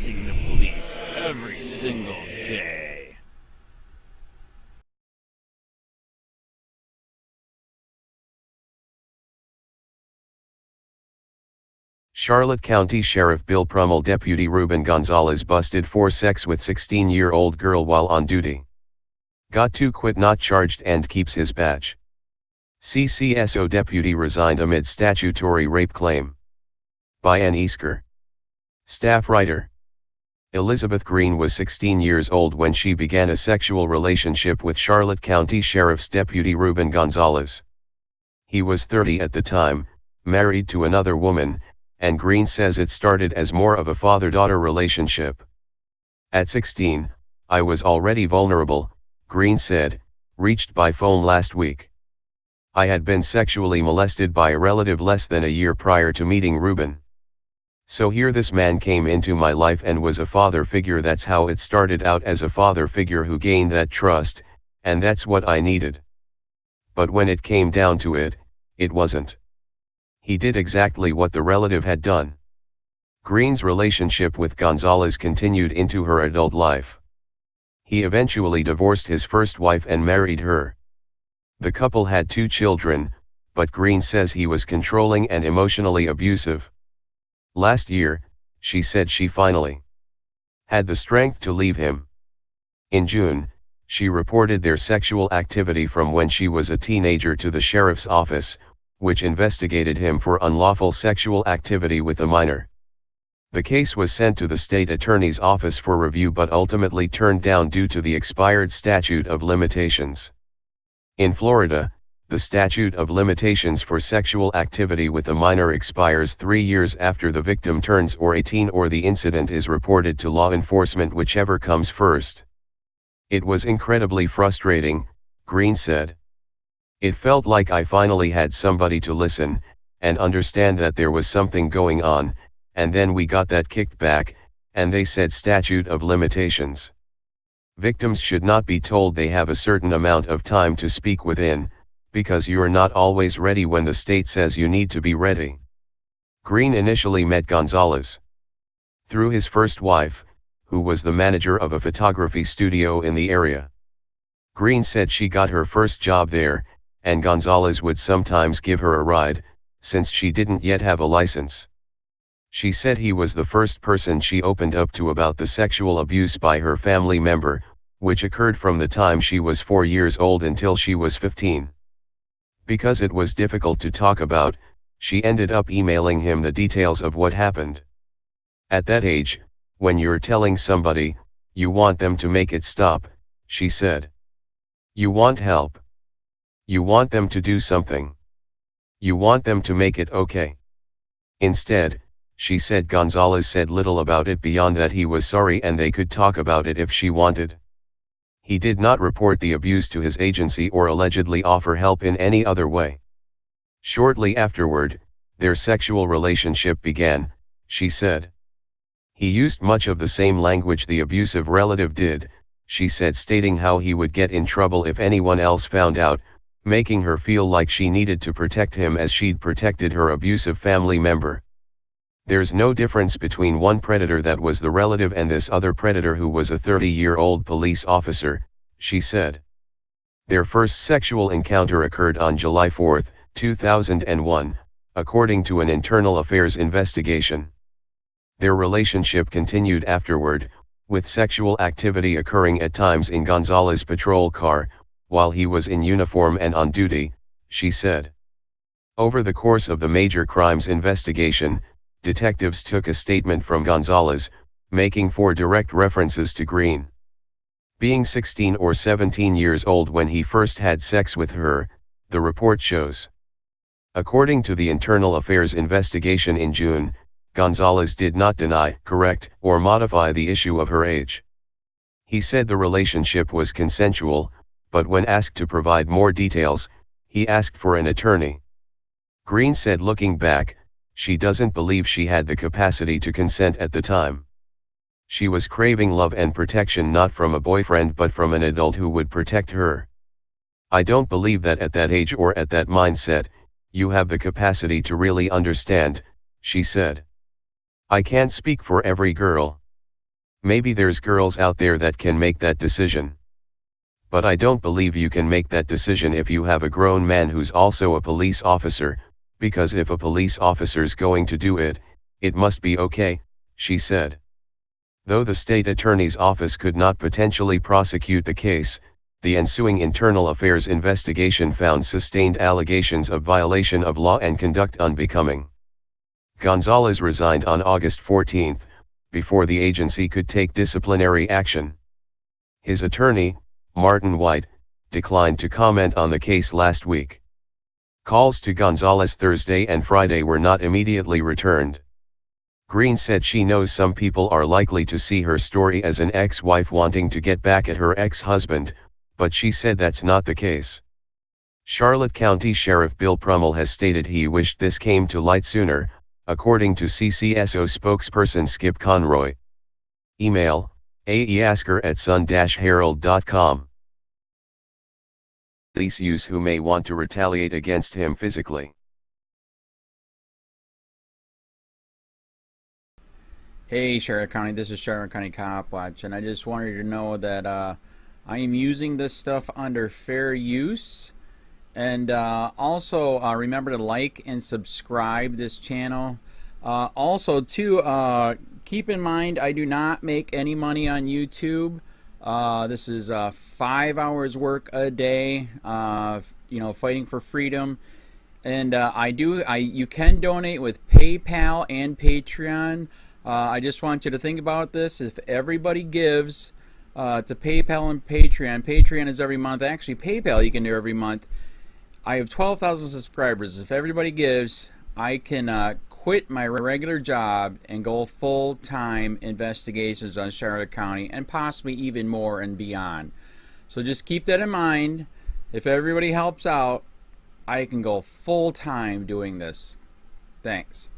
facing the police every single day. Charlotte County Sheriff Bill Prummell Deputy Ruben Gonzales busted for sex with 16-year-old girl while on duty. Got to quit, not charged, and keeps his badge. CCSO deputy resigned amid statutory rape claim. By Ann Easker. Staff writer. Elizabeth Green was 16 years old when she began a sexual relationship with Charlotte County Sheriff's Deputy Ruben Gonzales. He was 30 at the time, married to another woman, and Green says it started as more of a father-daughter relationship. At 16, I was already vulnerable, Green said, reached by phone last week. I had been sexually molested by a relative less than a year prior to meeting Ruben. So here this man came into my life and was a father figure. That's how it started out, as a father figure who gained that trust, and that's what I needed. But when it came down to it, it wasn't. He did exactly what the relative had done. Green's relationship with Gonzales continued into her adult life. He eventually divorced his first wife and married her. The couple had 2 children, but Green says he was controlling and emotionally abusive. Last year, she said she finally had the strength to leave him. In June, she reported their sexual activity from when she was a teenager to the sheriff's office, which investigated him for unlawful sexual activity with a minor. The case was sent to the state attorney's office for review but ultimately turned down due to the expired statute of limitations. In Florida, the statute of limitations for sexual activity with a minor expires 3 years after the victim turns 18 or the incident is reported to law enforcement, whichever comes first. It was incredibly frustrating, Green said. It felt like I finally had somebody to listen and understand that there was something going on, and then we got that kicked back, and they said statute of limitations. Victims should not be told they have a certain amount of time to speak within, because you're not always ready when the state says you need to be ready. Green initially met Gonzales through his first wife, who was the manager of a photography studio in the area. Green said she got her first job there, and Gonzales would sometimes give her a ride, since she didn't yet have a license. She said he was the first person she opened up to about the sexual abuse by her family member, which occurred from the time she was 4 years old until she was 15. Because it was difficult to talk about, she ended up emailing him the details of what happened. At that age, when you're telling somebody, you want them to make it stop, she said. You want help. You want them to do something. You want them to make it okay. Instead, she said Gonzales said little about it beyond that he was sorry and they could talk about it if she wanted. He did not report the abuse to his agency or allegedly offer help in any other way. Shortly afterward, their sexual relationship began, she said. He used much of the same language the abusive relative did, she said, stating how he would get in trouble if anyone else found out, making her feel like she needed to protect him as she'd protected her abusive family member. There's no difference between one predator that was the relative and this other predator who was a 30-year-old police officer, she said. Their first sexual encounter occurred on July 4, 2001, according to an internal affairs investigation. Their relationship continued afterward, with sexual activity occurring at times in Gonzales' patrol car, while he was in uniform and on duty, she said. Over the course of the major crimes investigation, detectives took a statement from Gonzales, making 4 direct references to Green being 16 or 17 years old when he first had sex with her, the report shows. According to the internal affairs investigation in June, Gonzales did not deny, correct, or modify the issue of her age. He said the relationship was consensual, but when asked to provide more details, he asked for an attorney. Green said looking back, she doesn't believe she had the capacity to consent at the time. She was craving love and protection not from a boyfriend but from an adult who would protect her. I don't believe that at that age or at that mindset, you have the capacity to really understand, she said. I can't speak for every girl. Maybe there's girls out there that can make that decision. But I don't believe you can make that decision if you have a grown man who's also a police officer, because if a police officer's going to do it, it must be okay, she said. Though the state attorney's office could not potentially prosecute the case, the ensuing internal affairs investigation found sustained allegations of violation of law and conduct unbecoming. Gonzales resigned on August 14, before the agency could take disciplinary action. His attorney, Martin White, declined to comment on the case last week. Calls to Gonzales Thursday and Friday were not immediately returned. Green said she knows some people are likely to see her story as an ex-wife wanting to get back at her ex-husband, but she said that's not the case. Charlotte County Sheriff Bill Prummell has stated he wished this came to light sooner, according to CCSO spokesperson Skip Conroy. Email, aeasker@sun-herald.com. Police use who may want to retaliate against him physically. Hey Charlotte County, this is Charlotte County COPWATCH, and I just wanted you to know that I am using this stuff under fair use. And also remember to like and subscribe this channel. Also too, keep in mind I do not make any money on YouTube. This is 5 hours work a day, you know, fighting for freedom. And you can donate with PayPal and Patreon. I just want you to think about this. If everybody gives to PayPal and Patreon, Patreon is every month. Actually, PayPal you can do every month. I have 12,000 subscribers. If everybody gives, I can quit my regular job and go full-time investigations on Charlotte County and possibly even more and beyond. So just keep that in mind. If everybody helps out, I can go full-time doing this. Thanks.